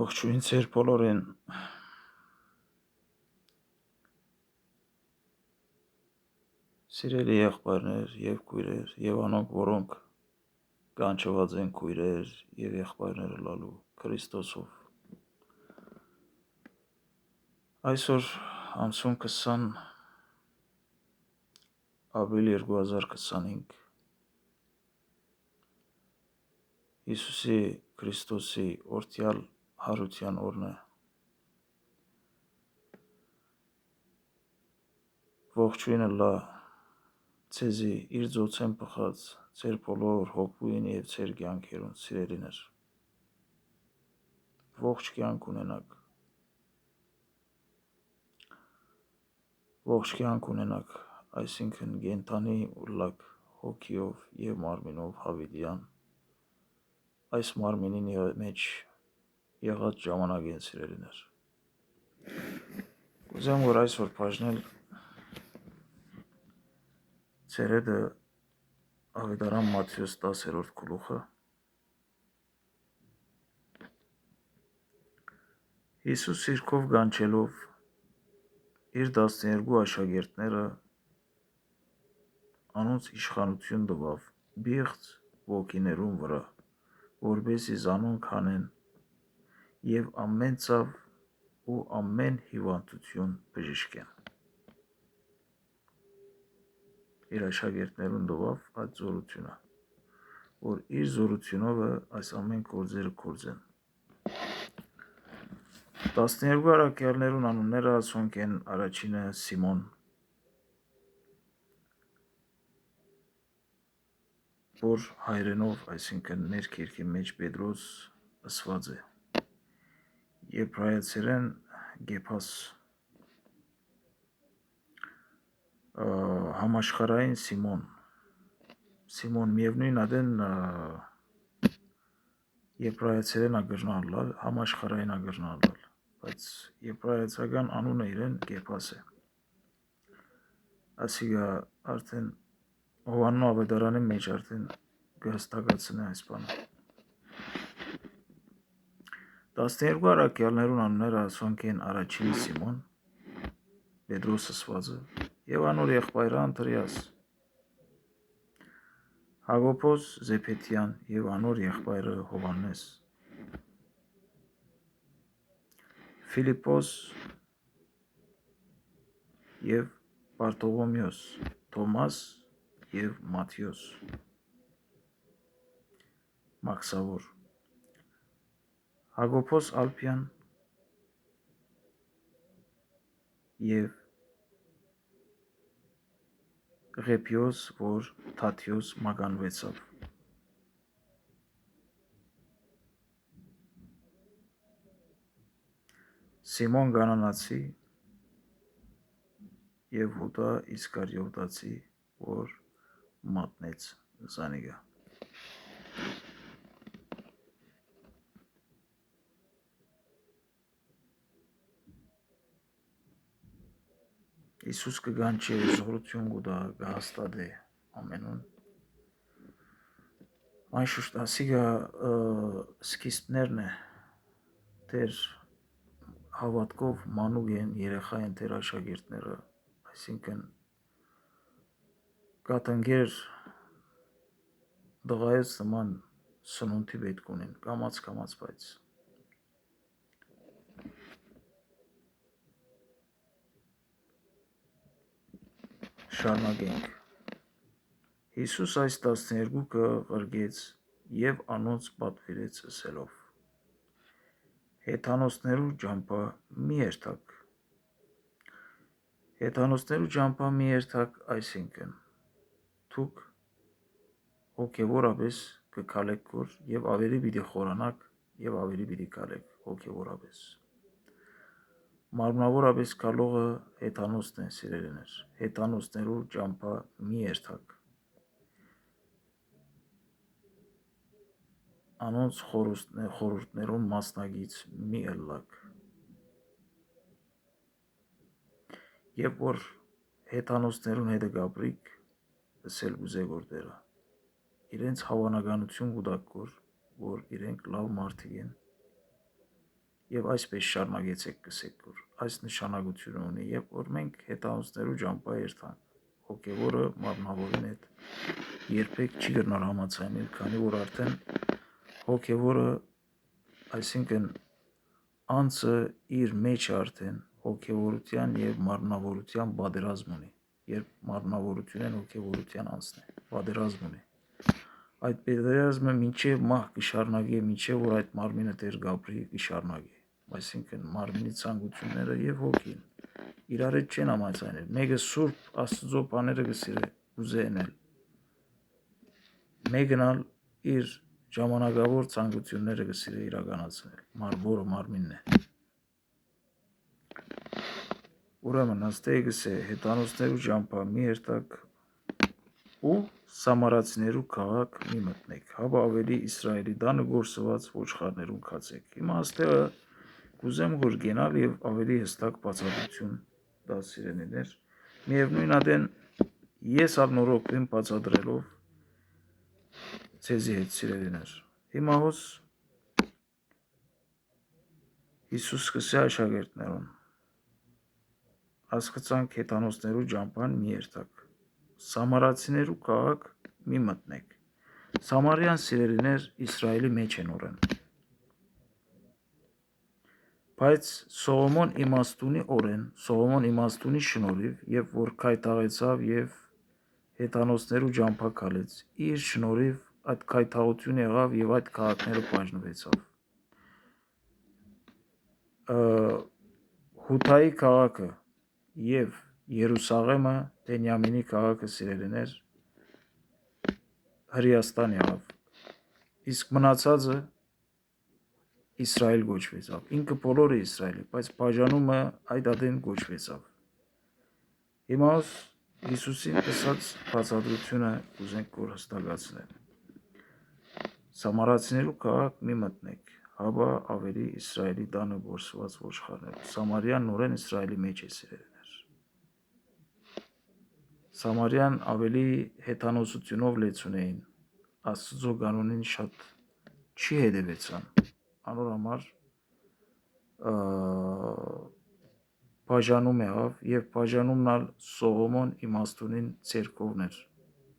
Ողջույն ձեր բոլորին։ Սիրելի եղբայրներ եւ քույրեր եւ անոնք, որոնք կանչված են քույրեր եւ եղբայրներ լալու Քրիստոսով։ Այսօր ամսուն 20 ապրիլ 2025 Հիսուսի Քրիստոսի օրհնյալ հարության օրն է։ Ողջույնը լա ցեզի իր ձոցեն պխած ձեր բոլոր հոգուին եւ ձեր կյանքերուն սիրելիներ։ Ողջ կյանք ունենաք։ Ողջ կյանք ունենաք, այսինքն գենթանի ու լակ հոգիով եւ մարմինով հավիտյան։ Այս մարմինին մեջ եղած ժամանակ են սիրելիներ։ Կուզեմ, որ այսօր բաժնել Ցերեդը Ավետարան Մատթեոս 10-րդ գլուխը։ Հիսուս իրքով գանչելով իր 12 աշակերտները անոնց իշխանություն տվավ բիղծ ոգիներուն վրա, որպեսզի զանոնք հանեն եւ ամեն ցավ ու ամեն հիվանդություն բժշկեն։ Իր աշակերտներուն տվավ այդ զորությունը, որ իր զորությունով այս ամեն գործերը կործեն։ 12 առաքյալներուն անունները ասոնք են. առաջինը Սիմոն, որ հայրենով, այսինքն մեր քիրքի մեջ Պետրոս ասված է, եբրայեցերեն Գեփաս, համաշխարհային Սիմոն միևնույն ադեն եբրայեցերեն ագրնալալ, համաշխարհային ագրնալալ, բայց եբրայեցական անունը իրեն Գեփաս է։ Ասիգա արդեն Հովաննու ավետարանի մեջ արդեն կհստակացնի այս բանը։ 12 առաքյալներուն անունները ասոնք են. առաջին Սիմոն, Պետրոս ասվածը, եւ անոր եղբայրը Անդրեաս, Հակոբոս Զեփեթյան եւ անոր եղբայրը Հովաննես, Ֆիլիպոս եւ Բարթողոմեոս, Թոմաս եւ Մատթեոս, Մաքսավոր, Հակոբոս Ալփյան եւ Ղեպիոս, որ Թադեոս մականվեցավ, Սիմոն Գանանացի եւ Հուդա Իսկարիովտացի, որ մատնեց զանիգա։ Իսուս կգանչի զորություն գուտա գահստադե ամենուն։ Այնշուշտ ասիգա սկիզբներն է դեր հավատքով մանուկ են երեխա են դեր աշակերտները, այսինքն կատնգեր դղայոց նման սնունդի պետք ունեն, կամաց, բայց շարունակենք։ Հիսուս այս 12-ը ղրգեց եւ անոնց պատվիրեց ասելով. Հեթանոսներու ջամփա մի երթաք։ Հեթանոսներու ջամփա մի երթաք, այսինքն դուք հոգեվորապես կքալեք կոր եւ ավելի պիտի խորանաք եւ ավելի պիտի քալեք հոգեվորապես։ Մարմնավորապես կալողը հեթանոսն են սիրելիներ, հեթանոսներու ջամփա մի երթաք։ Անոնց խորհուրդներուն մասնագից մի ըլլակ։ Եվ որ հեթանոսներուն հետը գաբրիկ, ասել գուզե գործերը, իրենց հավանականություն գուտակոր, որ իրենք լավ մարդիկ են, եւ այսպես շարունակեցեք գսեք, որ այս նշանակությունը ունի, երբ որ մենք հետանոցներու ճամփա երթանք, հոգևորը մարմնավորին հետ երբեք չի գնար համացանել, քանի որ արդեն հոգևորը, այսինքն անձը իր մեջ արդեն հոգևորության եւ մարմնավորության բادرազմ ունի, երբ մարմնավորությունն հոգևորության անձն է, բادرազմ ունի։ Այդ բادرազմը մինչև մահ կշարունակի, մինչև որ այդ մարմինը Տեր Գաբրի կշարունակի, այսինքն մարմնի ցանկությունները եւ հոգին իրար հետ չեն համաձայնել։ Մեկը Սուրբ Աստծո բաները կուզենալ, մեկն ալ իր ժամանակավոր ցանկությունները կսիրե իրականացնել, որը մարմինն է։ Ուրեմն աստե գսե հետանոցներու ճամփա մի երթակ ու սամարացիներու քաղաք մի մտնեք, հաբա ավելի Իսրայելի դանը գործված ոչխարներուն քացեք։ Հիմա աստեղը կուզեմ որ գենալ եւ ավելի հստակ բացատրություն տալ սիրելիներ։ Միևնույն ադեն ես ալնորոգվեմ բացատրելով ցեզի հետ սիրելիներ։ Հիմա հոս Հիսուս սկսե աշակերտներուն ասկցանք հետանոցներու ճամփան մի երթակ Սամարացիներու քաղաք մի մտնեք։ Սամարյան սիրելիներ Իսրայելի մեջ են օրեն։ Բայց Սողոմոն իմաստունի օրեն, Սողոմոն իմաստունի շնորհիվ, երբ որ քայթաղեցավ եւ հետանոցներու ճամփա քալեց, իր շնորհիվ այդ քայթաղություն եղավ եւ այդ քաղաքները բաժնվեցավ։ Հութայի քաղաքը եւ Երուսաղեմը Բենյամինի քաղաքը սիրելիներ Հրեաստան եղավ, իսկ մնացածը Իսրայել գոչվեցավ, ինքը բոլորը Իսրայելի, բայց բաժանումը այդ ադեն գոչվեցավ։ Հիմա Հիսուսին ասած բացատրությունը ուզենք որ հստակացնել։ Սամարացիներու քաղաք մի մտնեք, հաբա ավելի Իսրայելի տանը գործված ոչխարներ։ Սամարյան նորեն Իսրայելի մեջ է սիրելիներ։ Սամարյան ավելի հետանոսությունով լեցուն էին, Աստծո կանոնին շատ չի հետևեցան, անոր համար բաժանում եղավ եւ բաժանումն ալ Սողոմոն իմաստունին ցերկովն էր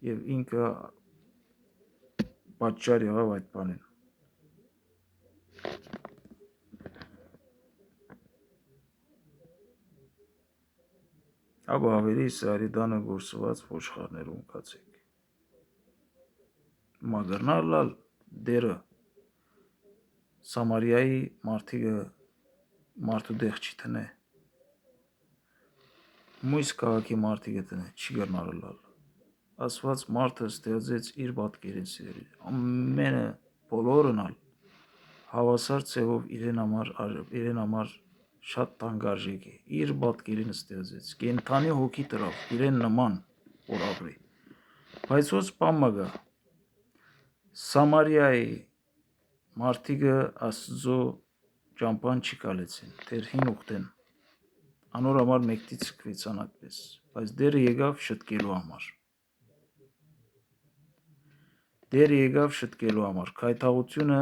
եւ ինքը պատճառ եղավ այդ բանին։ Աբա ավելի Իսրայելի տանը գործված ոչխարներուն կացեք։ Մագրնալալ դերը Սամարիայի մարդիկը մարդու դեղ չի տնե։ Մույս քաղաքի մարդիկը տնե, չի գրնալալ։ Ասված մարդը ստեղծեց իր պատկերին սիրելի։ Ամենը բոլորն ալ հավասար ցեղով իրեն համար շատ տանգարժեք է, իր պատկերին ստեղծեց, կենթանի հոգի տրավ, իրեն նման որ ապրի։ Բայց ոնց բան մը գա, Սամարիայի մարդիկը Աստծո ճամփան չի կալեցին, դեր հին ուխտեն, անոր համար մեկտի ցկվեցան այդպես, բայց դերը եկավ շտկելու համար։ Դերը եկավ շտկելու համար, քայթաղությունը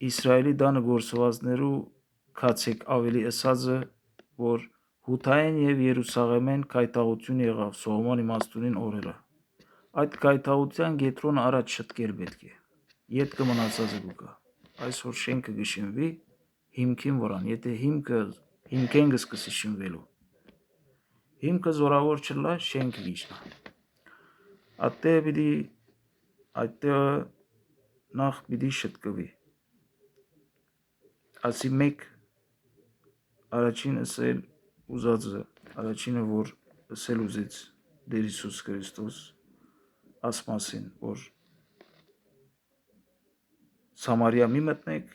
Իսրայելի տանը գործվածներու քացեք ավելի ասածը, որ Հութային եւ Երուսաղեմեն քայթաղություն եղավ Սողոմոն իմաստունին օրերը։ Այդ քայթաղության գետրոնը առաջ շտկել պետք է։ Ետքը մնացածը կուկա։ Այսօր շենքը գշինվի հիմքին վրան, եթե հիմքեն կսկսի շինվելու։ Հիմքը զորավոր չլա, շենքը գիշնա։ Այդտեղ նախ պիտի շտկվի։ Ասի մեկ առաջին ասել ուզածը, առաջինը որ ասել ուզեց Տեր Հիսուս Քրիստոս ասմասին, որ Սամարիա մի մտնեք,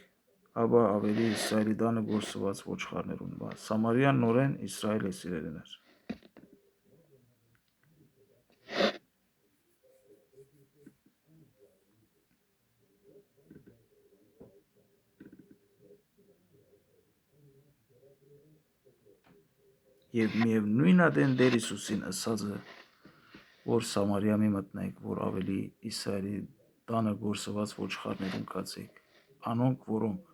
հաբա ավելի Իսրայելի տանը գործված ոչխարներուն բա։ Սամարիան նորեն Իսրայել է սիրելիներ։ Եվ միևնույն ադեն Տեր Հիսուսին ասածը, որ Սամարիա մի մտնեք, որ ավելի Իսրայելի տանը գործված ոչխարներուն կացեք, անոնք որոնք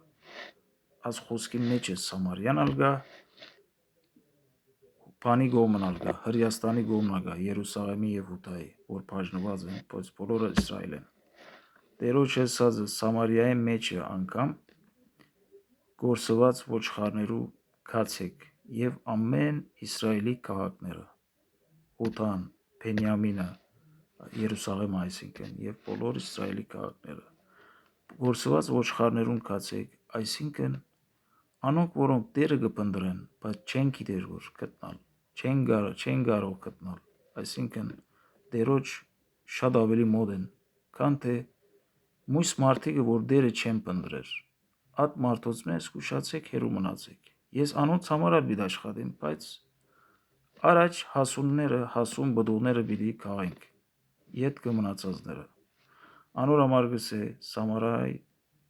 այս խոսքի մեջ է Սամարյան ալգա, Փանի գոմն ալգա, Հրյաստանի գոմն ալգա, Երուսաղեմի եւ Հուդայի, որ բաժնված են, բայց բոլորը Իսրայել են։ Տերոջ ասածը Սամարիայի մեջ է անգամ գործված ոչխարներու քացեք եւ ամեն Իսրայելի քաղաքները, Հութան, Բենյամինը, Երուսաղեմը այսինքն եւ բոլոր Իսրայելի քաղաքները գործված ոչխարներուն քացեք, այսինքն անոնք որոնք Տերը կփնտրեն, բայց չեն գիտեր որ գտնալ, չեն կարող գտնալ, այսինքն Տերոջ շատ ավելի մոտ են, քան թե մույս մարդիկը որ Տերը չեն փնտրեր, այդ մարդոց մեզ զգուշացեք հերու մնացեք, ես անոնց համար պիտի աշխատեմ, բայց առաջ հասուն բդուղները պիտի քաղենք, ետ կմնացածները, անոր համար գսե Սամարայի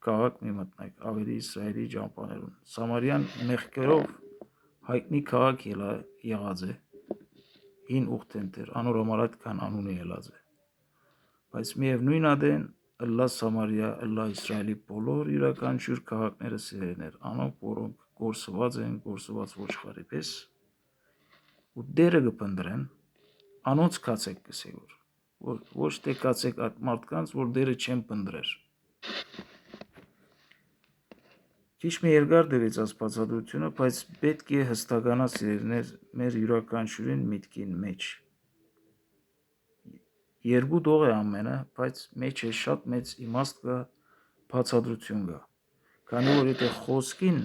քաղաք մի մտնեք, ավելի Իսրայելի ճամփաներուն, Սամարյան մեղքերով հայտնի քաղաք եղած է, հին ուխտենտեր, անոր համար այդքան անուն ելած է, բայց միևնույն ադեն ըլլա Սամարիա, ըլլա Իսրայելի բոլոր յուրաքանչյուր քաղաքները սիրեներ, անոնք որոնք գործված են, գործված ոչխարի պես, ու Տերը կփնտրեն, անոնց կացեք կսե որ ոչ թե կացեք այդ մարդկանց, որ Տերը չեն փնտրեր։ Քիչ մի երկար դեպից այս բացատրությունը, բայց պետք է հստականա սիրելիներ մեր յուրաքանչյուրին միտքին մեջ։ Երկու դող է ամենը, բայց մեջ է շատ մեծ իմաստ կա, բացատրություն կա։ Քանի որ եթե խոսքին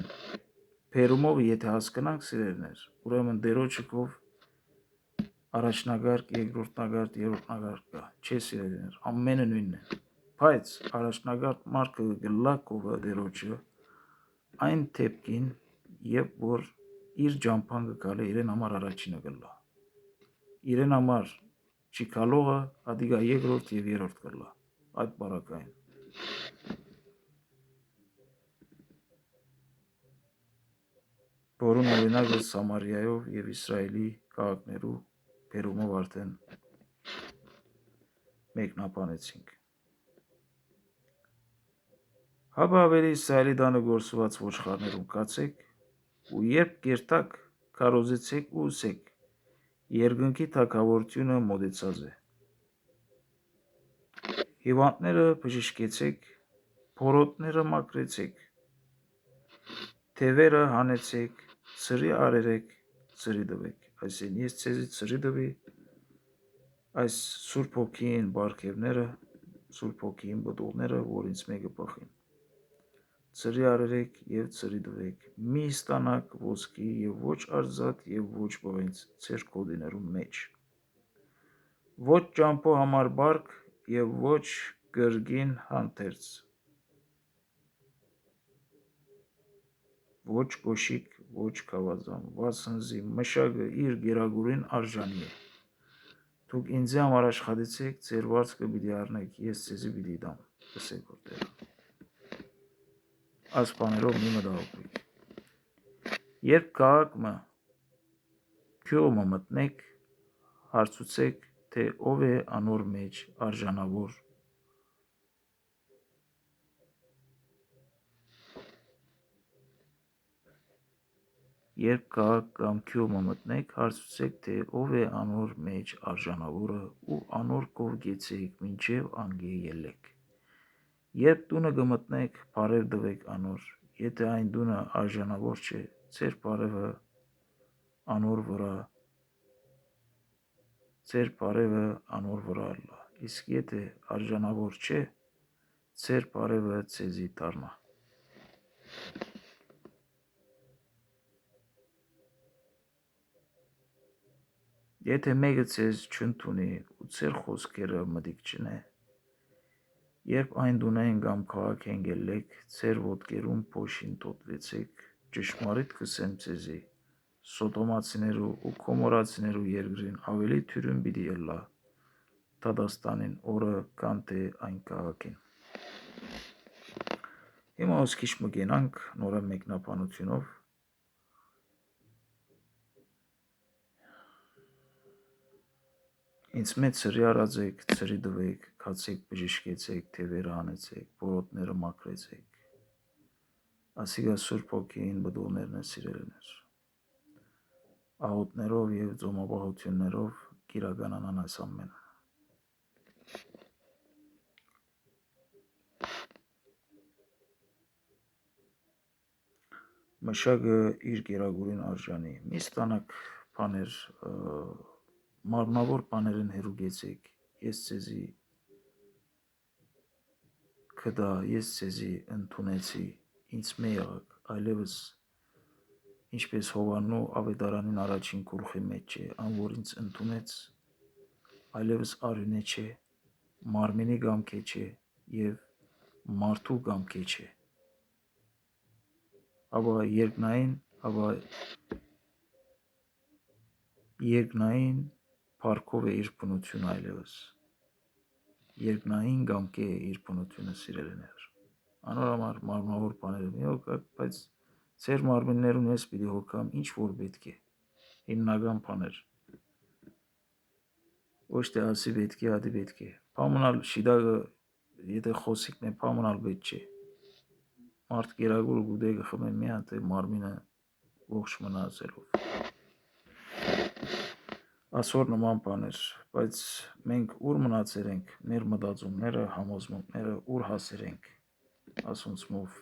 բերումով եթե հասկանանք սիրելիներ, ուրեմն Տերոջը կով առաջնագարկ, երկրորդնագարկ, երրորդնագարկ կա, չէ սիրելիներ, ամենը նույնն է, բայց առաջնագարկ մարդը գլա կովը Տերոջը այն թեպքին, երբ որ իր ճամփան գալը իրեն համար առաջինը գլա, իրեն համար չի գալողը ադիգա երկրորդ եւ երրորդ գլա, այդ բարակային։ Որուն օրինակը Սամարիայով եւ Իսրայելի քաղաքներու բերումով արդեն մեկնաբանեցինք։ Հապա ավելի Իսրայելի տանը գործված ոչխարներուն կացեք ու երբ կերտակ քարոզեցեք ու ուսեք, երկնքի թագավորությունը մոտեցած է։ Հիվանդները բժշկեցեք, փորոտները մաքրեցեք, թևերը հանեցեք, ծրի արերեք, ծրի տվեք, այսին ես ցեզի ծրի տվի, այս Սուրբ Հոգին բարգևները, Սուրբ Հոգին բդուղները, որ ինձ մեկը բախին, ծրի արերեք եւ ծրի տվեք, մի ստանաք ոսկի եւ ոչ արծաթ եւ ոչ բղինձ ձեր կոդիներու մեջ, ոչ ճամփո համար բարգ եւ ոչ կրգին հանդերձ, ոչ կոշիկ, ոչ կավազան, վասնզի մշակը իր գերագուրին արժանի է։ Դուք ինձ համար աշխատեցեք, ձեր վարձքը պիտի առնեք, ես ձեզի պիտի տամ, ասեք որ Տերը։ Այս բաներով մի մտահոգվեք։ Երբ քաղաքը քյոմը մտնեք, հարցուցեք, թե ով է անոր մեջ արժանավոր։ Երբ քաղաք կամ քյոմը մտնեք, հարցուցեք, թե ով է անոր մեջ արժանավորը ու անոր կով գեցեք մինչև անգե ելեք։ Երբ տունը կմտնեք, բարև տվեք անոր, եթե այն տունը արժանավոր չէ, ձեր բարևը անոր վրա ըլլա, իսկ եթե արժանավոր չէ, ձեր բարևը ձեզի դառնա։ Եթե մեկը ձեզ չընդունի ու ձեր խոսքերը մտիկ չնե, երբ այն տունեն կամ քաղաքեն ելեք, ձեր ոտքերուն փոշին տոտվեցեք, ճշմարիտ կսեմ ձեզի, Սոդոմացիներու ու Գոմորացիներու երկրին ավելի թյուրին պիտի ըլլա դատաստանին օրը, քան թե այն քաղաքին։ Հիմա ոսկիչ մը գենանք նորը մեկնաբանությունով։ Ինձ մեծ ծրի արածեք, ծրի տվեք, քացեք, բժշկեցեք, թևերը հանեցեք, փորոտները մաքրեցեք, ասիգա Սուրբ Հոգին բդուղներն է սիրելիներ։ Աղոթներով և ձոմապահություններով կիրականանան այս ամենը։ Մշակը իր գերագուրին արժանի։ Մի ստանաք բաներ, մարմնավոր բաներն հերու գեցեք, ես ձեզի կդա, ես ձեզի ընդունեցի, ինձ մե եղաք, այլևս ինչպես Հովաննու ավետարանին առաջին գլխի մեջ է, ան որ ինձ ընդունեց, այլևս արյունե չէ, մարմինի գամքե չէ և մարդու գամքե չէ, ապա երկնային փառքով է իր բնությունը այլևս, երկնային գամքե է իր բնությունը սիրելիներ, անոր համար մարմնավոր բաները մի հոգաք, բայց ձեր մարմիններուն ես պիտի հոգամ ինչ որ պետք է, հիմնական բաներ, ոչ թե ասի պետք է, ադի պետք է, պամունալ շիդագը, եթե խոսիկն է, պամունալ պետք չէ, մարդ գերագուր գուդեգը խմեն մի հատ է մարմինը ողջ մնացելով։ Ասոր նման բաներ, բայց մենք ուր մնացեր ենք, մեր մտածումները, համոզմունքները ուր հասեր ենք, ասոնցմով,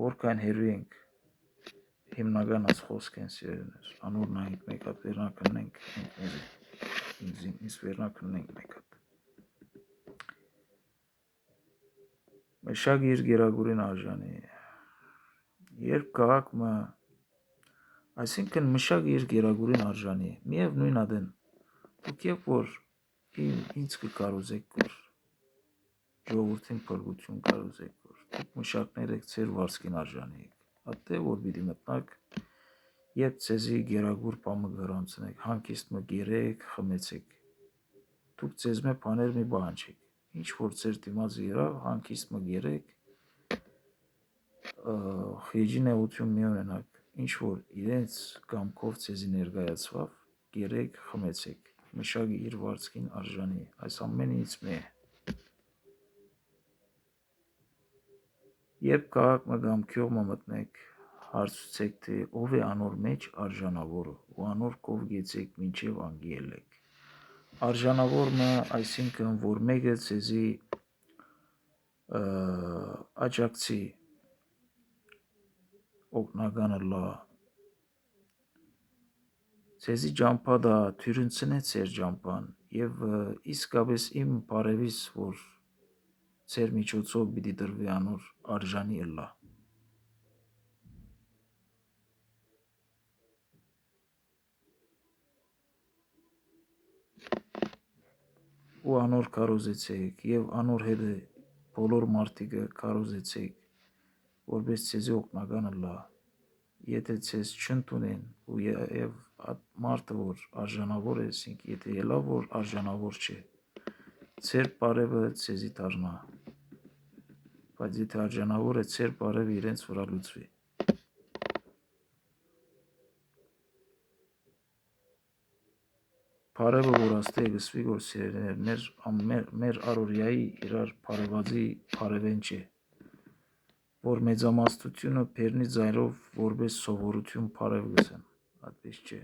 որքան հերու ենք, հիմնական աս խոսք են սիրելիներ, անոր նայինք մեկ հատ վերնակննենք ինձ վերնակննենք մեկ հատ։ Մշակ իր գերագուրին արժանի, երբ կաղաք այսինքն մշակ իր գերագուրին արժանի, միև նույն ադեն, դուք եվ որ ինձ կկարոզեք որ, ժողովրդին փրկություն կարոզեք որ, դուք մշակներ եք ձեր վարձքին արժանի եք, ատե որ պիտի մտնակ, երբ ձեզի գերագուր պամը գրանցնեք, հանկիստ մը գերեք, խմեցեք, դուք ձեզ մե բաներ մի բանջեք, ինչ որ ձեր դիմաց երավ, հանկիստ մը գերեք, խիջի նեղություն մի ունենակ, ինչ որ իրենց գամքով ձեզի ներկայացվավ, գերեք, խմեցեք, մշակը իր վարձքին արժանի, այս ամենը ինձ մե է։ Երբ կաղաք մը գամքյով մը մտնեք, հարցուցեք, թե ով է անոր մեջ արժանավորը, ու անոր կով գեցեք մինչև անգի ելեք։ Արժանավոր մը, այսինքն, որ մեկը ձեզի աջակցի օգնականը լա, ձեզի ջամփա դա թյուրինցնե ձեր ջամփան և իսկապես իմ բարևիս, որ ձեր միջոցով պիտի դրվի անոր արժանի ըլլա։ Ու անոր կարոզեցեք և անոր հետ բոլոր մարդիկը կարոզեցեք, որպես ձեզի օգնական ըլլա, եթե ձեզ չընդունեն ու և մարդը որ արժանավոր է, եթե ելա որ արժանավոր չէ, ձեր բարևը ձեզի դառնա, բայց եթե արժանավոր է, ձեր բարևը իրենց վրա լուծվի։ Բարևը որ աստե գսվի որ սիրելիներ, մեր առօրյայի իրար բարևածի բարևեն չէ, որ մեծամասնությունը բերնի ձայրով որպես սովորություն բարև գսեն, այդպես չէ։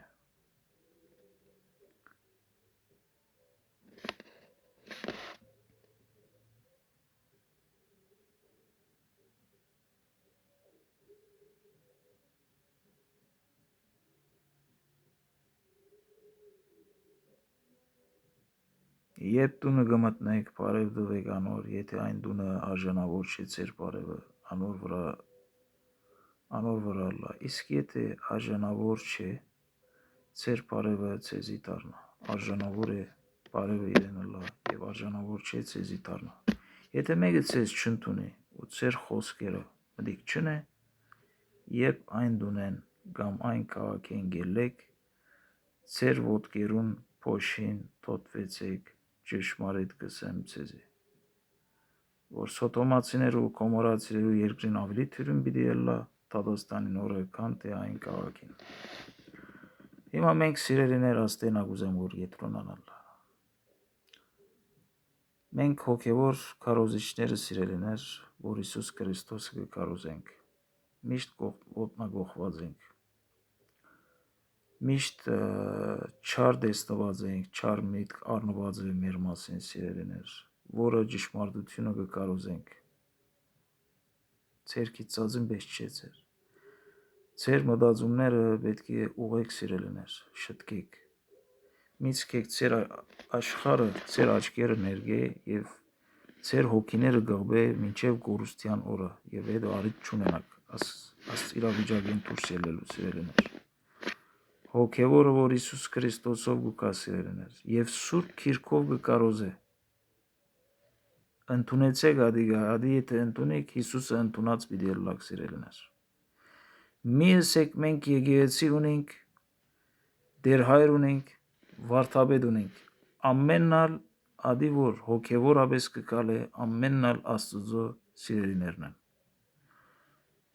Երբ տունը գմտնեք, բարև դվեք անոր, եթե այն տունը արժանավոր չէ ձեր բարևը, անոր վրա լա, իսկ եթե արժանավոր չէ, ձեր բարևը ձեզի դառնա, արժանավոր է բարևը իրենը լա և արժանավոր չէ ձեզի դառնա։ Եթե մեկը ձեզ չընդունի ու ձեր խոսքերը մտիկ չնե, երբ այն տունեն կամ այն քաղաքեն գելեք, ձեր ոտքերուն փոշին թոթվեցեք, ճշմարիտ կսեմ ձեզի, որ սոդոմացիներու ու գոմորացիներու երկրին ավելի թյուրին պիտի ելլա Դատաստանին օրը, քան թե այն քաղաքին։ Հիմա մենք սիրելիներ աստենա կուզեմ որ ետրոնանալ։ Մենք հոգևոր քարոզիչները սիրելիներ, որ Հիսուս Քրիստոսը կկարոզենք, միշտ ոտնագողված ենք, միշտ չար դեսնված ենք, չար միտք առնված է մեր մասին սիրելիներ, որը ճշմարտությունը կկարոզենք, ցերքից ծածին պես չէ ձեր, ձեր մտածումները պետք է ուղեք սիրելիներ, շտկեք, միցկեք ձեր աշխարհը, ձեր աչքերը ներգե և ձեր հոգիները գղբե մինչև գորուստյան օրը և հետո արիտ չունենաք, աստ իրավիճակին դուրս ելելու սիրելիներ, հոգևորը, որ Հիսուս Քրիստոսով գուկա սիրելիներ, և սուրբ քիրքով կկարոզե, ընդունեցեք ադիգա, ադի եթե ընդունեք, Հիսուսը ընդունած պիտի ելլակ սիրելիներ, մի ըսեք մենք եկեղեցի ունենք, դեր հայր ունենք, վարդապետ ունենք, ամեննալ ադի որ հոգևոր ապես կկալ է, ամեննալ Աստծո սիրելիներն են,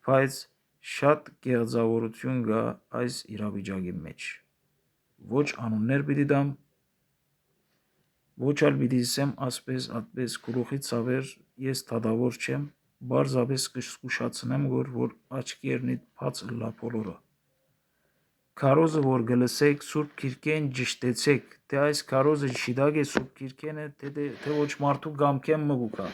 բայց շատ կեղծավորություն կա այս իրավիճակի մեջ, ոչ անուններ պիտի դամ, ոչ ալ պիտի ասեմ ասպես ատպես գլուխի ցավեր ես դադավոր չեմ, բարձապես կզգուշացնեմ որ աչքերնիդ բաց լա բոլորը, քարոզը որ գլսեք Սուրբ Քիրքեն ճշտեցեք, թե այս քարոզը շիդակ է Սուրբ Քիրքենը, թե ոչ մարդու գամքեն մգուկա,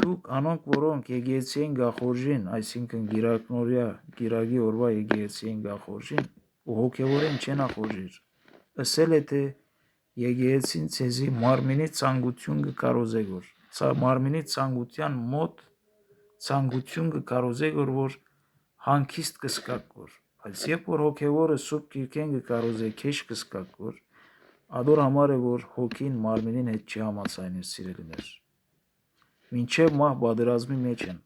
դուք անոնք որոնք եկեղեցի են գախորժին, այսինքն գիրակնորյա, գիրագի օրվա եկեղեցի են գախորժին ու հոգևորեն չեն ախորժիր, ըսել է թե եկեղեցին ցեզի մարմինի ցանկություն կկարոզե որ, մարմինի ցանկության մոտ ցանկություն կկարոզե որ հանգիստ կսկակ որ, բայց երբ որ հոգևորը Սուրբ Քիրքեն կկարոզե քեշ կսկակ որ, ադոր համար է որ հոգին մարմինին հետ չի համացայնիր սիրելիներ, մինչև մահ պատերազմի մեջ են,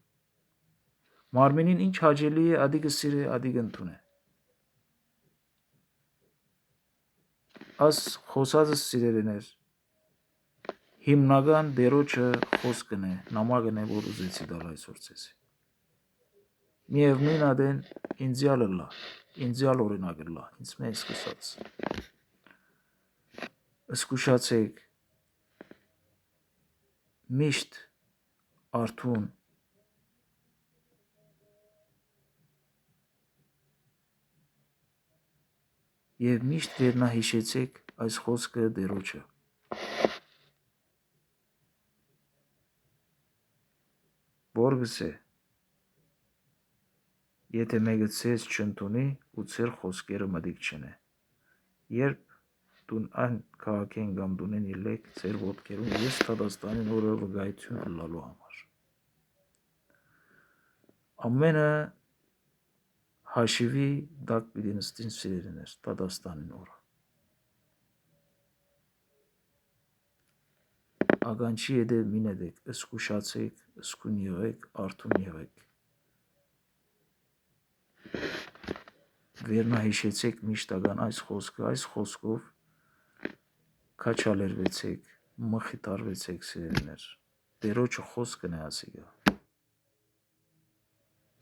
մարմինին ինչ հաճելի է ադիգը սիրե, ադիգը ընդունե, աս խոսածս սիրելիներ, հիմնական դերոջը խոսքն է, նամակն է, որ ուզեցի դալ այսօր ցեզի, միևնույն ադեն ինձյալ լա, ինձյալ օրինակ լա, ինձ մեջ սկսած, զգուշացեք, միշտ արթուն, և միշտ վերնահիշեցեք այս խոսքը դերոջը, որ գսե, եթե մեկը ցեզ չընդունի ու ձեր խոսքերը մտիկ չնե, երբ դուն այն քաղաքեն կամ դունեն ելեք ձեր ոտքերում ես Թադաստանին օրը վգայություն լալու համար, ամենը հաշիվի դակ պիտի նստին սիրելիներ Թադաստանին օրը, ականջի հետև մին edեք, զգուշացեք, զգուն եղեք, արթուն եղեք, վերնահիշեցեք միշտական այս խոսքով քաչալերվեցեք, մխիթարվեցեք սիրելիներ, դերոջը խոսքն է ասիգա,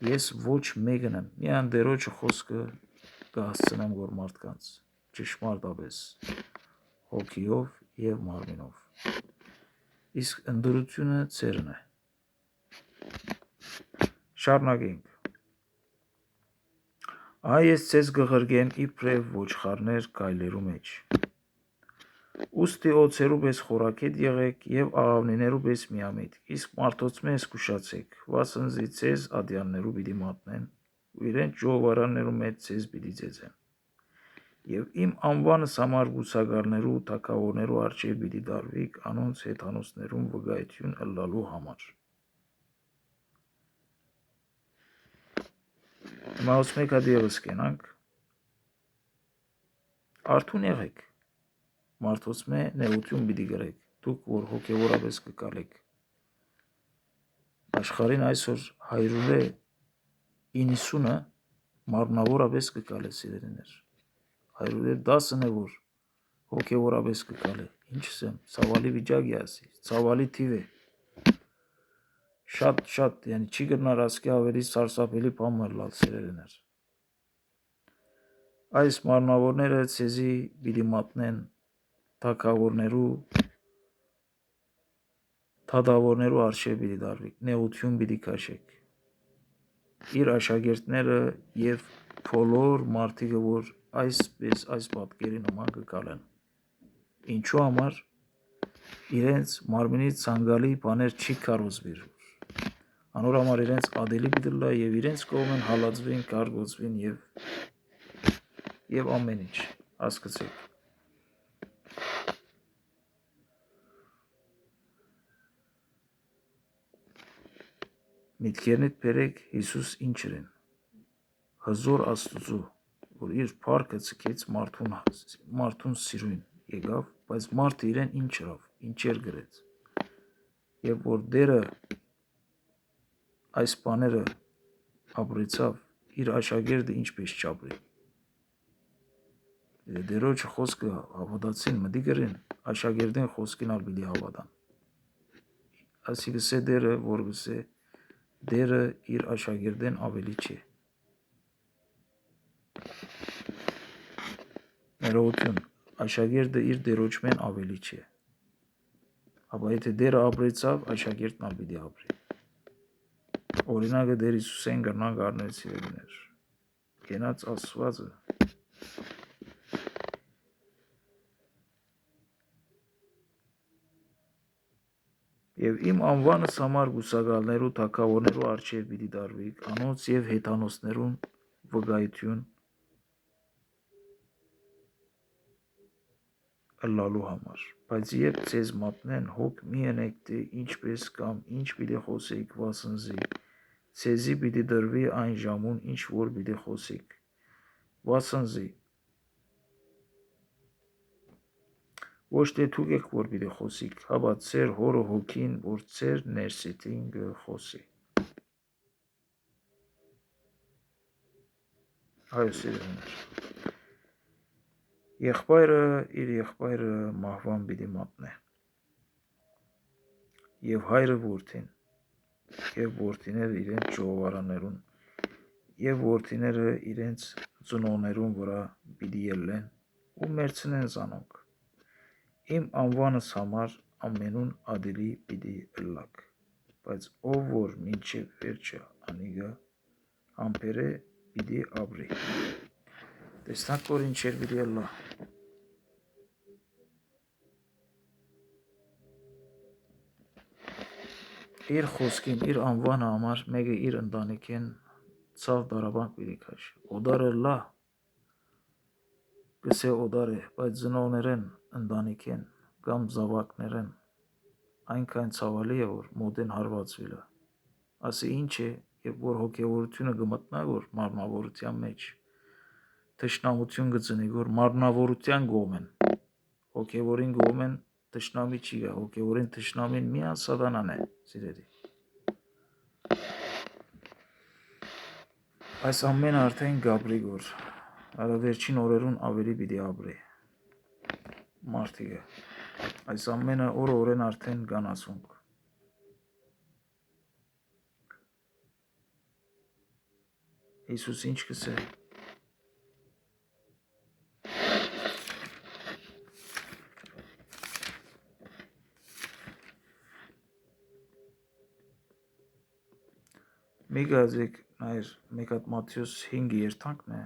ես ոչ մեկն եմ, միան դերոջը խոսքը կհասցնեմ որ մարդկանց, ճշմարտապես, հոգիով և մարմինով, իսկ ընդրությունը ձերն է, շարունակենք, այս ձեզ գղրգեմ իբրև ոչխարներ գայլերու մեջ, ուստի օձերու պես խորակետ եղեք և աղավնիներու պես միամիտ, իսկ մարդոցմե զգուշացեք, վասնզի ձեզ ադյաններու պիտի մատնեն ու իրենց ժողովարաններու մեջ ձեզ պիտի ծեծեն, և իմ անվանս համար գուցակալներու ու թագավորներու առջև պիտի դարվիք անոնց հեթանոսներուն վկայություն ըլլալու համար, Հիմա մեկ հատ ևս կենանք, արթուն եղեք, մարդոցմե նեղություն պիտի գրեք, դուք որ հոգևորապես կկալեք, աշխարհին այսօր 190-ը մարմնավորապես կկալ է սիրելիներ, 110-ն է որ հոգևորապես կկալ է, ինչ ասեմ, ցավալի վիճակ է ասի, ցավալի թիվ է, շատ, yani չի գնար ասկի ավելի սարսափելի բան մըլլալ սիրելիներ, այս մարմնավորները ցեզի պիտի մատնեն թագավորներու թադավորներու արժե պիտի դարվիք, նեղություն պիտի քաշեք։ Իր աշակերտները եւ բոլոր մարդիկը, որ այս պատկերի նման կգալեն։ Ինչու համար իրենց մարմինի ցանկալի բաներ չի կարոզվիր։ Անոր համար իրենց ադելի պիտի լա եւ իրենց կողմեն հալածվին, կարգոծվին եւ ամեն ինչ հասկացեք։ Միտքերնիդ բերեք Հիսուս ինչ էր, հզոր Աստուծո, որ իր փառքը ցկեց մարդուն սիրուն եկավ, բայց մարդը իրեն ինչ արավ, ինչեր գրեց, եւ որ Տերը այս բաները ապրեցավ, իր աշակերտը ինչպես չապրի։ Դերոջ խոսքը հավատացին, մտի գրին, աշակերտին խոսքին ալ պիտի հավատան։ Ասի գսե Տերը, որ գսե Տերը իր աշակերտին ավելի չէ։ Ներողություն, աշակերտը իր դերոջմեն ավելի չէ։ Ապա եթե Տերը ապրեցավ, աշակերտն ալ պիտի ապրի։ Օրինակը Տեր Հիսուսեն կրնանք առնել սիրելիներ։ Գենաց Աստվածը եւ իմ անվանս համար գուսակալներու թագավորներու արչեւ պիտի դարվիք, անոնց եւ հեթանոսներուն վկայություն ըլլալու համար։ Բայց երբ ցեզ մատնեն, հոգ մի ընեք, թե ինչպես կամ ինչ պիտի խոսեիք, վասնզի ցեզի պիտի դրվի այն ժամուն, ինչ որ պիտի խոսեիք, վասնզի ոչ թե դուք եք որ պիտի խոսիք, հապա ձեր հորը հոգին, որ ձեր ներսիտին գխոսի։ Այո, սիրելիներ, եղբայրը իր եղբայրը մահվան պիտի մատնե, եւ հայրը որդին, եւ որդիները իրենց ժողովարաներուն, եւ որդիները իրենց ծնողներուն վրա պիտի ելլեն ու մերցնեն զանոնք։ Իմ անվանս համար ամենուն ադելի պիտի ըլլակ, բայց ով որ մինչև վերջը անիգա համբերե պիտի ապրի։ Տեսնակ որ ինչեր պիտի ըլլա։ Իր խոսքին, իր անվանը համար մեկը իր ընտանիքեն ցավ դարաբանք պիտի քաշ։ Օդարը լա գսե օդար է, բայց ծնողներեն ընտանիքեն կամ զավակներեն այնքան ցավալի է, որ մոտեն հարվածվիլը։ Ասի ինչ է, երբ որ հոգևորությունը կմտնա որ մարմնավորության մեջ, թշնամություն կծնի, որ մարմնավորության գոմեն, հոգևորին գոմեն թշնամի չի գա, հոգևորին թշնամին միան սատանան է, սիրելի։ Այս ամենը արդեն գաբրի գոր, վերջին օրերուն ավելի պիտի ապրի մարդիկը, այս ամենը օրեն արդեն գանացունք։ Հիսուս ինչ կսե։ Մի գազիկ նայր մեկ հատ Մատթեոս 5 երթանքն է,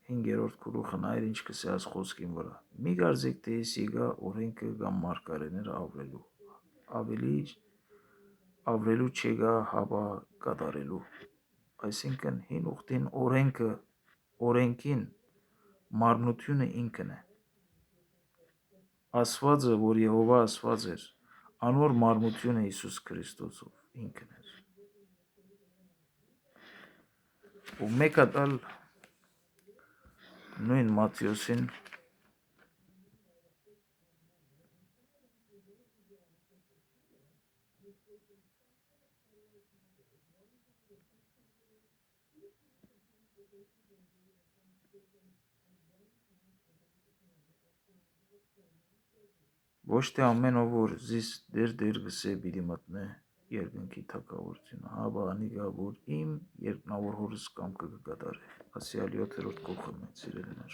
5-րդ գլուխը նայր ինչ կսե այս խոսքին վրա։ Մի գազիկ թե եկա օրենքը կամ մարգարեները ավրելու չեկա հապա կատարելու։ Այսինքն հին ուխտին օրենքին մարմնությունը ինքն է։ Ասվածը, որ Եհովա ասված էր, անոր մարմնությունը Հիսուս Քրիստոսով ինքն էր։ Ու մեկ հատ ալ նույն Մատթեոսին ոչ թե ամեն ով որ զիս դեր գսե պիտի մտնե երկնքի թագավորությունը, հապա անիգա որ իմ երկնավոր հորս կամքը կկատարե։ Ասիալ 7-րդ գլուխն է, սիրելիներ։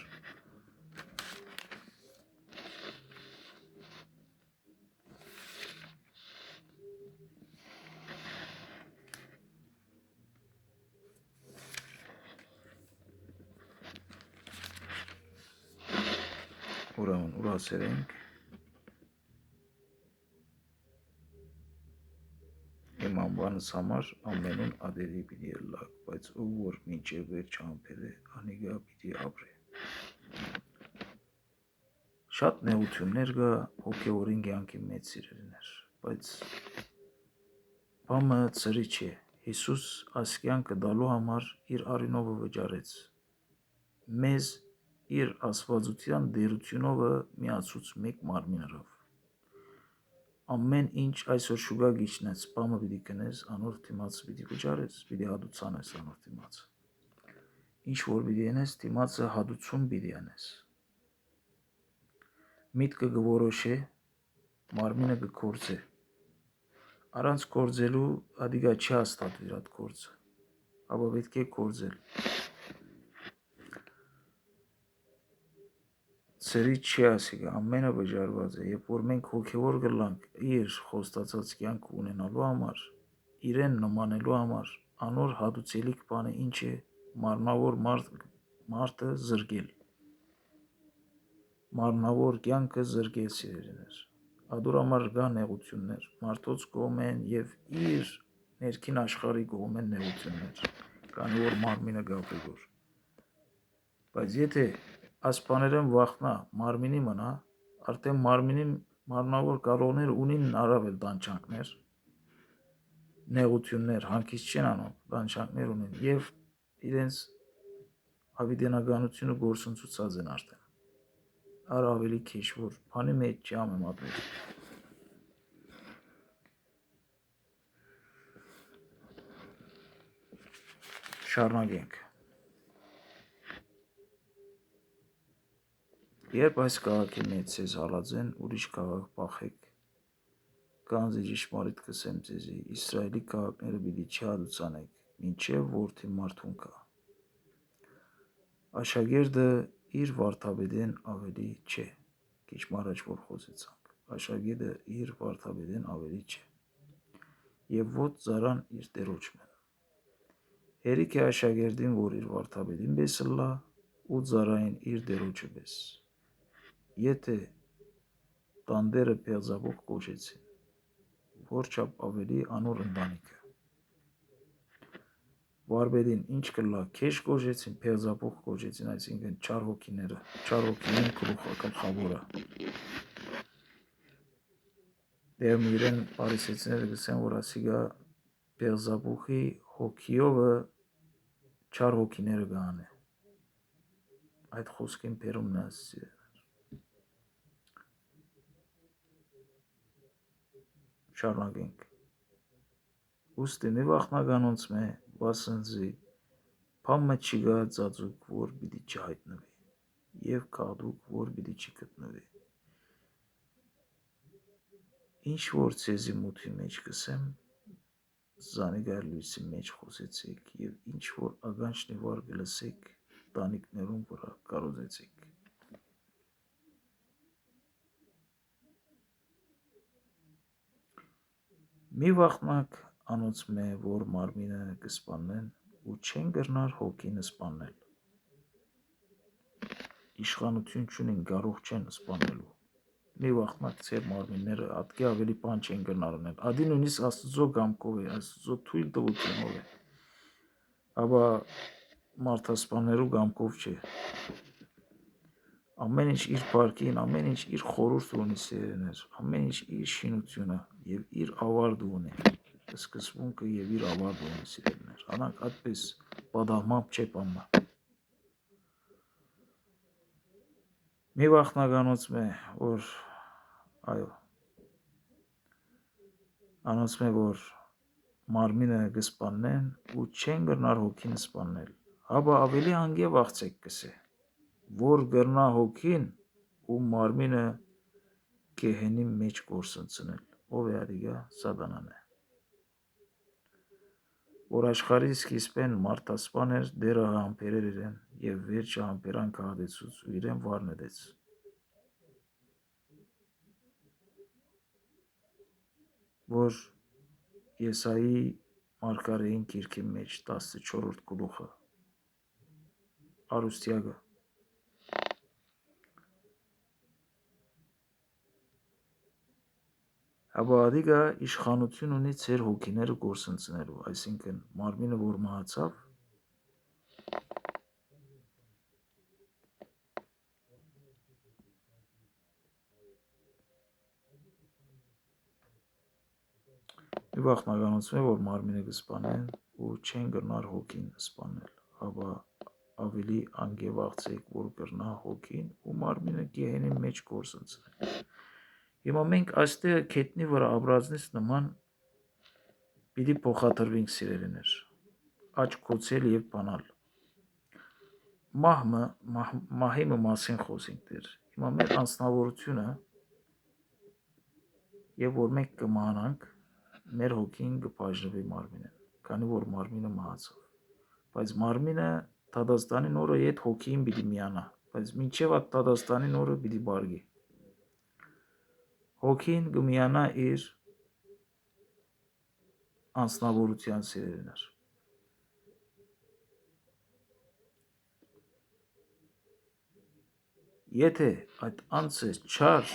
ուրեմն ուրացել ենք իմ անվանս համար ամենուն ադերի պիտի ելլակ, բայց ով որ մինչև վերջ համբեր է, անիգա պիտի ապրե։ Շատ նեղություններ գա հոգևորին կյանքի մեծ սիրելիներ, բայց բամը ծրի չէ, Հիսուս այս կյանքը դալու համար իր արինովը վճարեց, մեզ իր ասվածության դերությունովը միացուց մեկ մարմինարով։ Ամեն ինչ այսօր շուգա գիչնեց, բամը պիտի կնես, անոր թիմացը պիտի վճարես, պիտի հադուցանես անոր թիմացը։ Ինչ որ պիտի ենես, թիմացը հադուցում պիտի անես։ Միտքը գորոշե, մարմինը գկործե։ Առանց կործելու ադիգա չի հաստատվիր այդ կործը, ապա պետք է կործել։ Ծրի չի ասիկա, ամենը վճարված է, երբ որ մենք հոգևոր գլանք իր խոստացած կյանք ունենալու համար, իրեն նմանելու համար, անոր հադուցելիք բանը ինչ է մարմնավոր մարդը զրգել։ Մարմնավոր կյանքը զրգել սիրելիներ։ Ադուր համար կա նեղություններ, մարդոց կողմեն եւ իր ներքին աշխարհի կողմեն նեղություններ, քանի որ մարմինը գապեգոր։ Բայց եթե ասպաներեն վախնա մարմինի մնա, արդեն մարմնավոր կարողներ ունին առավել դանչանքներ, նեղություններ, հանգիստ չեն անում, դանչանքներ ունին եւ իրենց հավիտենականությունը գործընծուցած են արդեն։ Արա ավելի քիչ որ բանի մեջ չի ամեմատվել։ Շարունակենք։ Երբ այս քաղաքի մեջ ցեզ հալածեն, ուրիշ քաղաք փախեք։ Կանզի ճշմարիտ կսեմ ձեզի, Իսրայելի քաղաքները պիտի չհադուցանեք, մինչև որդի մարդուն կա։ Աշակերտը իր վարդապետեն ավելի չէ, քիչ առաջ որ խոսեցանք, աշակերտը իր վարդապետեն ավելի չէ, եւ ոչ ծարան իր տերոջմեն։ Հերիք է աշակերտին, որ իր վարդապետին պես լա, ու ծարային իր տերոջը պես։ Եթե տանդերը պեղծաբող կոչեցին, որչափ ավելի անոր ընտանիքը։ Վարպետին ինչ կլա, քեշ կոչեցին, պեղծաբող կոչեցին, այսինքն չար հոգիները, չար հոգին գլխավորը։ Դեռ իրեն պարիսեցիները գսեն, որ ասիգա պեղծաբողի հոգիովը չար հոգիները գանե։ Այդ խոսքին բերումն է ասի։ Շարունակենք։ Ուստի մի վախնականոնց մե վասնձի փամը չգա ծածուկ, որ պիտի չհայտնվի, եւ կաղդուկ, որ պիտի չգտնվի։ Ինչ որ ցեզի մութի մեջ կսեմ, զանիգար լույսի մեջ խոսեցիք, եւ ինչ որ ագանչնի վար գլսեք, տանիքներուն վրա կարոզեցիք։ Մի վախնակ անոնց մե, որ մարմինը կսպանեն ու չեն գրնար հոգին սպանել։ Իշխանություն չունին, կարող չեն սպանելու։ Մի վախնակ ծեր մարմինները ատկի ավելի բան չեն գրնարնել։ Ադի նույնիսկ Աստծո գամքով է, Աստծո թույլ տվությունով է։ Աբա մարդասպաններու գամքով չէ։ Ամեն ինչ իր պարկին, ամեն ինչ իր խորուրդ ունի սերեներ, ամեն ինչ իր շինությունը եւ իր ավարդը ունի, սկզբունքը եւ իր ավարդը ունի սերեներ, անանք այդպես պատահմամբ չէ պամը։ Մի վախնականոց մե, որ, այո, անոնց մե, որ մարմինը կսպաննեն ու չեն գրնար հոգին սպաննել, հաբա ավելի հանգե վախցեք կսե, որ գրնա հոգին ու մարմինը գեհենի մեջ գործընծնել, ով է ադիգա սատանան է։ Որ աշխարհի սկիզբեն մարդասպան էր, դերը համբերեր իրեն եւ վերջը համբերանքը հադեցուց ու իրեն վառնեց։ Որ Եսայի մարգարեին գիրքի մեջ 14-րդ գլուխը արուստիագը Հաբա ադիգա իշխանություն ունի ձեր հոգիները գործընծնելու, այսինքն մարմինը որ մահացավ, մի վախնականացում է, որ մարմինը կսպանեն ու չեն գրնար հոգին սպանել, հաբա ավելի անգևաղցեք, որ գրնա հոգին ու մարմինը գեհենի մեջ գործընծնել։ Հիմա մենք այստեղ կետնի վրա աբրազնից նման պիտի փոխադրվենք սիրելիներ, աչ կոցել և բանալ։ Մահի մասին խոսենք դեր։ Հիմա մեր անձնավորությունը և որ մենք կմահանանք, մեր հոգին կբաժնվի մարմինեն, քանի որ մարմինը մահացավ։ Բայց մարմինը Դադաստանի նորը հետ հոգին պիտի միանա, բայց մինչև այդ Դադաստանի նորը պիտի բարգի։ Հոգին կմիանա իր անձնավորության սիրելիներ։ Եթե այդ անձը չար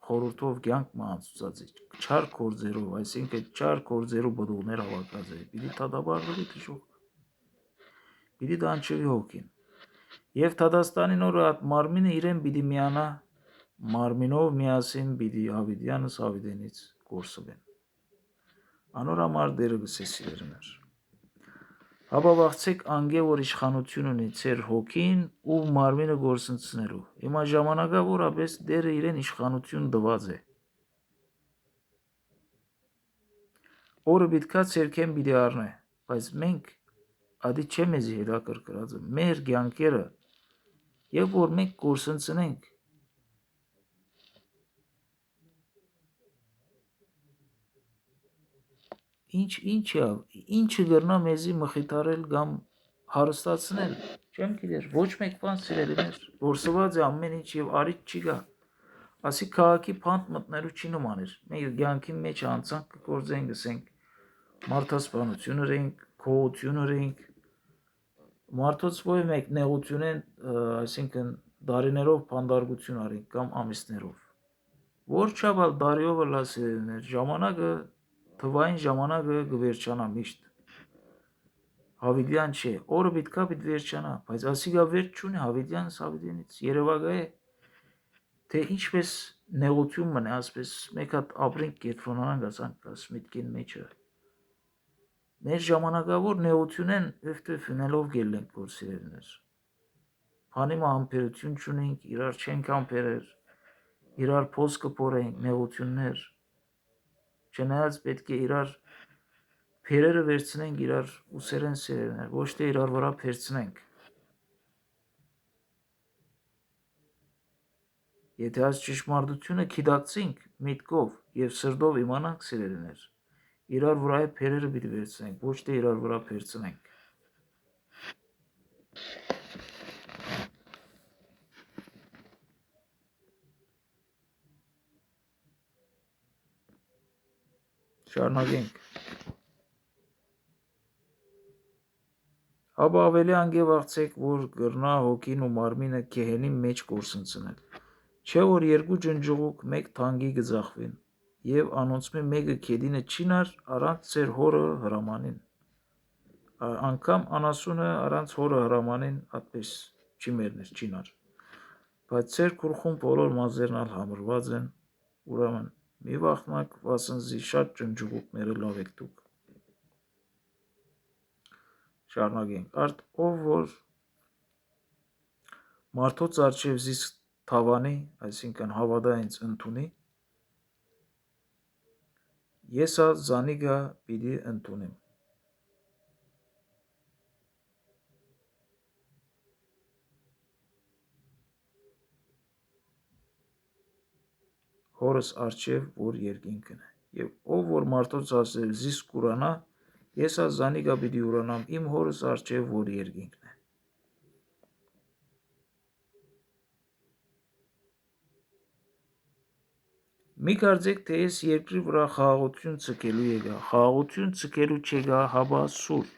խորհրդով կյանք մանցուցած է, չար կորձերով, այսինքն չար կորձերով բդուղներ հավաքած է, պիտի դադաբարվի դժոխք, պիտի դանչվի հոգին։ Եվ Դադաստանի նորը այդ մարմինը իրեն պիտի միանա, մարմինով միասին պիտի Հավիդյանս Հավիդենից գործվեն։ Անոր համար դերը գսե սիրելիներ։ Հաբա վաղցեք անգե որ իշխանություն ունի ձեր հոգին ու մարմինը գործընծնելու։ Հիմա ժամանակա որապես դերը իրեն իշխանություն տված է։ Օրը պիտքա ցերքեն պիտի առնե, բայց մենք ադի չէ մեզի հետաքրքրածը մեր կյանքերը եւ որ մենք գործընծնենք ինչը գրնա մեզի մխիթարել կամ հարստացնել, չեմ գիտեր, ոչ մեկ բան սիրելիներ, որսված է ամեն ինչ եւ արիք չի գա։ Ասի քաղաքի փանդ մտնելու չի նման էր։ Մենք կյանքի մեջ անցանք կգործենք, գսենք մարդասպանություն ունենք, քողություն ունենք, մարդոց ոյ մեկ նեղություն են, այսինքն դարիներով փանդարգություն արենք կամ ամիսներով։ Որ չաբալ դարիով լասերներ, ժամանակը թվային ժամանակը կվերջանա միշտ։ Հավիդյան չէ, օրը պիտքա պիտի վերջանա, բայց ասիգա վերջ չունի Հավիդյանս Հավիդենից, երևակա է, թե ինչպես նեղություն մնե, ասպես մեկ հատ ապրենք կետրոնանանք ասանք ասմիտքին մեջը։ Մեր ժամանակավոր նեղություն են վեվտեվնելով գելենք որ սիրելիներ։ Փանիմա համբերություն չունենք, իրար չենք համբերեր, իրար փոս կփորենք, նեղություններ, չնայած պետք է իրար փերերը վերցնենք իրար ուսերեն սերերներ, ոչ թե իրար վրա փերցնենք։ Եթե այս ճշմարտությունը գիտակցենք միտքով եւ սրտով իմանանք սիրելիներ, իրար վրա փերերը պիտի վերցնենք, ոչ թե իրար վրա փերցնենք։ Շարունակենք։ Հաբա ավելի անգևաղցեք, որ գրնա հոգին ու մարմինը գեհենի մեջ գործընծնել։ Չէ որ երկու ջնջուղուկ մեկ թանգի գծախվին, եւ անոնցմե մեկը քեդինը չինար առանց ձեր հորը հրամանին։ Անգամ անասունը առանց հորը հրամանին այդպես չի մերներ չինար։ Բայց ձեր քուրխում բոլոր մազերն ալ համրված են, ուրեմն մի վախնակ, վասնզի շատ ջնջուղուկները լավ եք դուք։ Շարունակենք։ Արդ ով որ մարդոց արջև զիս թավանի, այսինքն հավադա ինձ ընդունի, եսա զանիգա պիտի ընդունիմ։ Հորս արջև որ երկինքն է, եւ ով որ մարդոց արջև զիս կուրանա, եսա զանիգա պիտի ուրանամ իմ հորս արջև որ երկինքն է։ Մի կարծեք, թե ես երկրի վրա խաղաղություն ցկելու եկա, խաղաղություն ցկելու չեկա, հաբա սուր։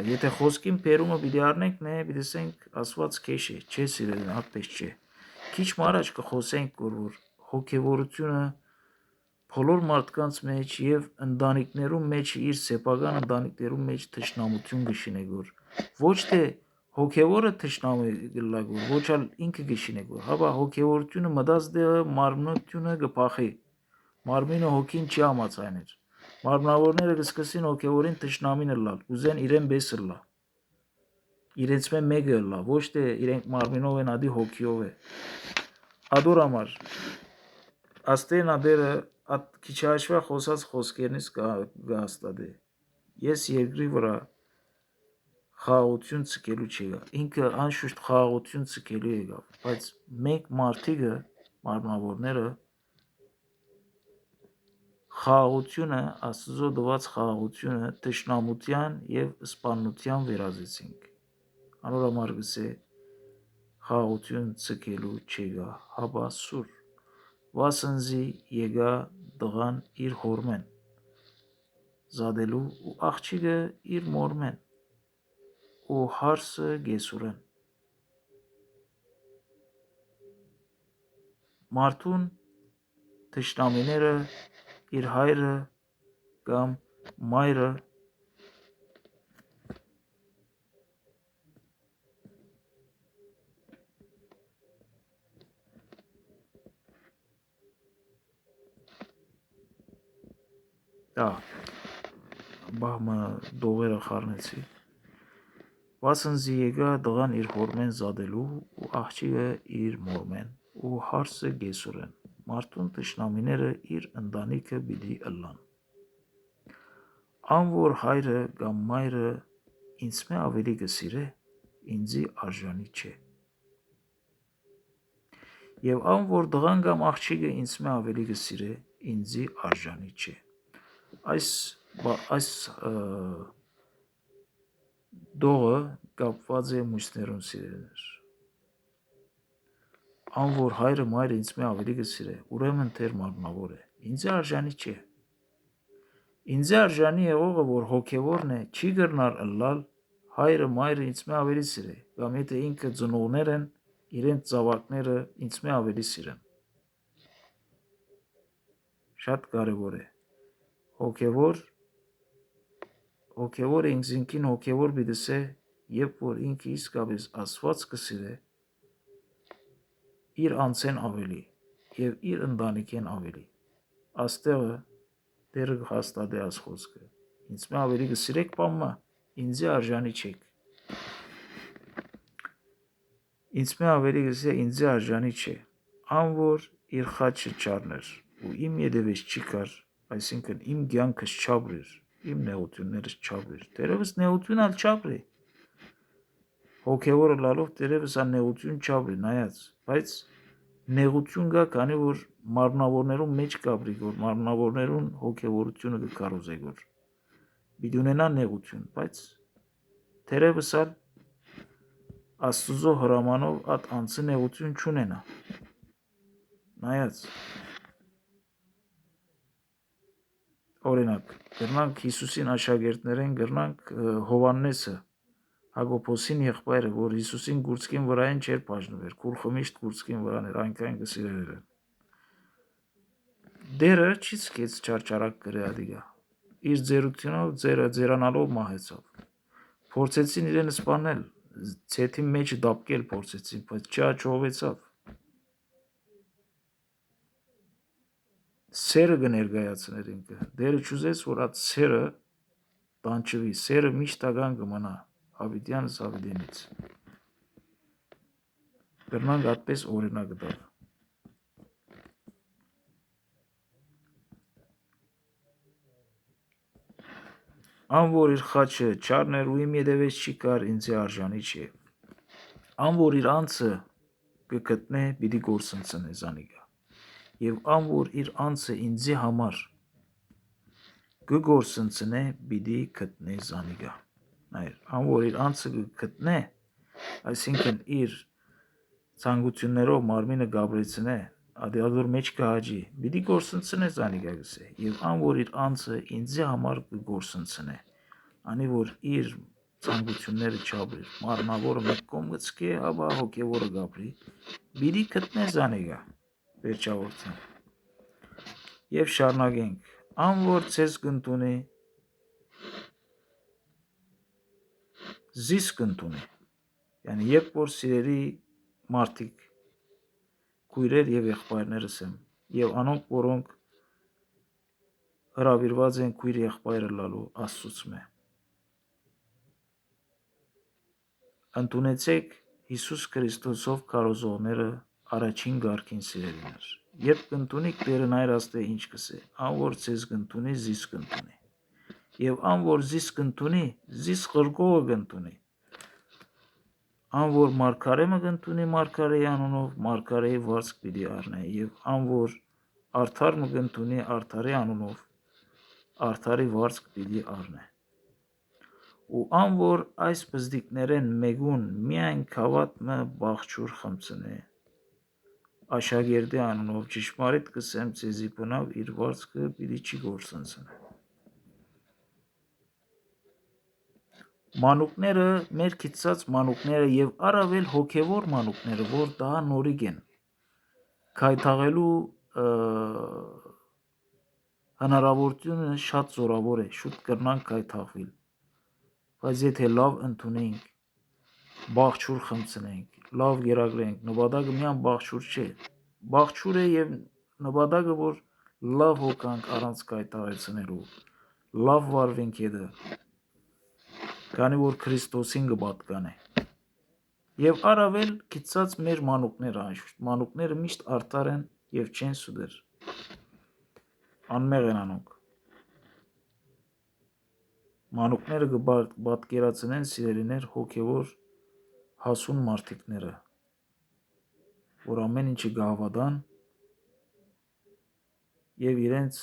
Եթե խոսքին բերումը պիտի առնենք, նե պիտի ասենք ասված քեշ է, չէ սիրելին, այդպես չէ։ Քիչ առաջ կխոսենք, որ հոգևորությունը բոլոր մարդկանց մեջ եւ ընտանիքներում մեջ իր սեփական ընտանիքներում մեջ թշնամություն գշինեգոր ոչ թե հոգևորը թշնամի գլագոր ոչ ալ ինքը գշինեգոր հաբա հոգևորությունը մտած դեղը մարմնությունը գփախի մարմինը հոգին չի համացայներ մարմնավորները կսկսին հոգևորին թշնամին լալ ուզեն իրեն բես լա իրենց մեկը լա ոչ թե իրենք մարմինով են ադի հոգիով է ադոր համար աստեն ադերը at քիչ հաշվա խոսած խոսքերնից կհաստատի ես երկրի վրա խաղաղություն ցկելու չեղա ինքը անշուշտ խաղաղություն ցկելու եղավ բայց մենք մարդիկը մարմնավորները խաղաղությունը աստծո դված խաղաղությունը թշնամության եւ սպանության վերածեցինք անոր համար գսե խաղաղություն ցկելու չեղա հաբա սուր Վասնզի եկա դղան իր հորմեն, զադելու ու աղջիկը իր մորմեն, ու հարսը գեսուրեն։ Մարդուն թշնամիները իր հայրը կամ մայրը բահմը դողերը խառնեցի Վասնզի եկա դղան իր հորմեն զադելու ու աղջիկը իր մորմեն ու հարսը գեսուրեն մարդուն թշնամիները իր ընտանիքը պիտի ըլլան ան որ հայրը կամ մայրը ինձ մե ավելի կսիրե ինձի արժանի չէ եւ ան որ դղան կամ աղջիկը ինձ մե ավելի կսիրե ինձի արժանի չէ այս դողը կապված է մույսներուն սիրելներ ան որ հայրը մայրը ինձ մե ավելի կսիրե ուրեմն թեր մարմնավոր է ինձի արժանի չէ ինձի արժանի է ողը որ հոգևորն է չի գրնար ըլլալ հայրը մայրը ինձ մե ավելի սիրե կամ եթե ինքը ծնողներ են իրենց ծավակները ինձ մե ավելի սիրեն շատ կարևոր է հոգևոր ինքզինքին հոգևոր բիդսե երբ որ ինքը իսկապես Աստված կսիրե իր անձեն ավելի եւ իր ընտանիքեն ավելի աստեղը դերը հաստատե աս խոսքը ինձ մե ավելի կսիրեք բամմա ինձի արժանի չեք ինձ մե ավելի կսիրե ինձի արժանի չէ ան որ իր խաչը չառներ ու իմ ետևից չի կար այսինքն իմ կյանքս չաբրիր իմ նեղություններս չաբրիր դերևս նեղություն ալ չաբրի հոգևորը լալով դերևս ան նեղություն չաբրի նայած բայց նեղություն կա քանի որ մարմնավորներուն մեջ կաբրի որ մարմնավորներուն հոգևորությունը կկարոզե որ պիտի ունենա նեղություն բայց դերևս ալ Աստծո հրամանով at անձը նեղություն չունենա նայած օրինակ գրնանք Հիսուսին աշակերտներեն գրնանք Հովաննեսը Հակոբոսին եղբայրը որ Հիսուսին գուրցքին վրային չէր բաժնվեր քուրխը միշտ գուրցքին վրան էր այնքան կսիրեր դերը չի սկեց չարչարակ գրե ադիգա իր ձերությունով ձերանալով մահեցավ փորձեցին իրեն սպանել ցեթի մեջ դապկել փորձեցին բայց չհաջողվեցավ սերը կներկայացներ ինքը դերը չուզեց որ այդ սերը տանջվի սերը միշտ ական կմնա հավիտյանս հավիտենից գրնանք այդպես օրինակ տալ ան որ իր խաչը չառներ ու իմ ետևից չի կար ինձի արժանի չէ ան որ իր անձը կգտնե պիտի գործընծնե զանիգա եւ ան որ իր անձը ինձի համար կգործընծնե պիտի գտնե զանիգա նայր ան որ իր անձը կգտնե այսինքն իր ցանկություններով մարմինը գաբրեցնե ադիադոր մեջ կհաջի պիտի գործընծնե զանիգա գսե եւ ան որ իր անձը ինձի համար կգործընծնե անի որ իր ցանկությունները չաբրի մարմնավորը մեկ կողմ գցկե հաբա հոգևորը գաբրի պիտի գտնե զանիգա վերջավորության Եվ շարունակենք. Ան որ ցեզ կընդունի, զիս կընդունի։ Yani երբ որ սիրելի մարդիկ, քույրեր եւ եղբայրներս եմ, եւ անոնք, որոնք հրավիրված են քույր եղբայրը լալու Աստծուց մե։ Ընդունեցեք Հիսուս Քրիստոսով քարոզողները առաջին գարքին սիրելիներ։ Երբ կընդունիք Տերն այր աստե ինչ կսե, ան որ ցեզ կընդունի, զիս կընդունի։ Եվ ան որ զիս կընդունի, զիս ղրկողը կընդունի։ Ան որ մարգարե մը կընդունի մարգարեի անունով, մարգարեի վարձք պիտի առնե, եւ ան որ արդար մը կընդունի արդարի անունով, արդարի վարձք պիտի առնե։ Ու ան որ այս բզդիկներեն մեկուն միայն քավատ մը բաղչուր խմցնե, աշակերտի անունով ճշմարիտ կսեմ ցեզի բնավ իր վարձքը պիտի չի գործընծնե։ Մանուկները, մեր քիծած մանուկները եւ առավել հոգեվոր մանուկները, որ դա նորիկ են, քայթաղելու հնարավորությունը շատ զորավոր է, շուտ կրնանք քայթաղվել։ Բայց եթե լավ ընդունենք, բաղչուր խմցնենք, լավ գերագրենք, նպատակը միան բաղչուր չէ, բաղչուր է եւ նպատակը, որ լավ հոգանք առանց կայտաղեցնելու, լավ վարվենք հետը, քանի որ Քրիստոսին կպատկանե։ Եվ առավել քիծած մեր մանուկները, անշուշտ մանուկները միշտ արդար են եւ չեն սուդեր, անմեղ են անոնք։ Մանուկները կպատկերացնեն սիրելիներ հոգևոր հասուն մարդիկները, որ ամեն ինչի գահվադան եւ իրենց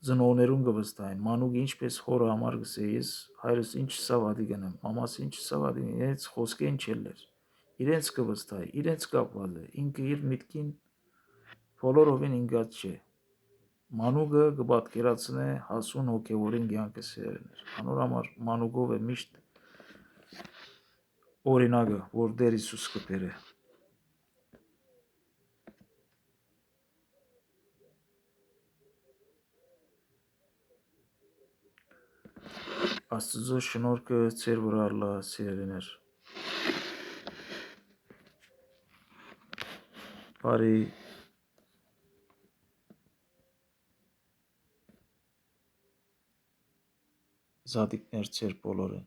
ծնողներուն կվստահեն։ Մանուկ ինչպես հորը համար գսե, ես հայրս ինչ սավադի գնեմ, մամաս ինչ սավադի, իրենց խոսքեն չելներ, իրենց կվստահի, իրենց կապված է, ինքը իր միտքին բոլորովին ինգած չէ։ Մանուկը կպատկերացնե հասուն հոգևորին կյանքը սիրելիներ։ Անոր համար մանուկով է միշտ օրինակը, որ Տեր Հիսուս կբերե։ Աստծո շնորհքը ձեր վրա լա, սիրելիներ։ Բարի զատիկներ ձեր բոլորին։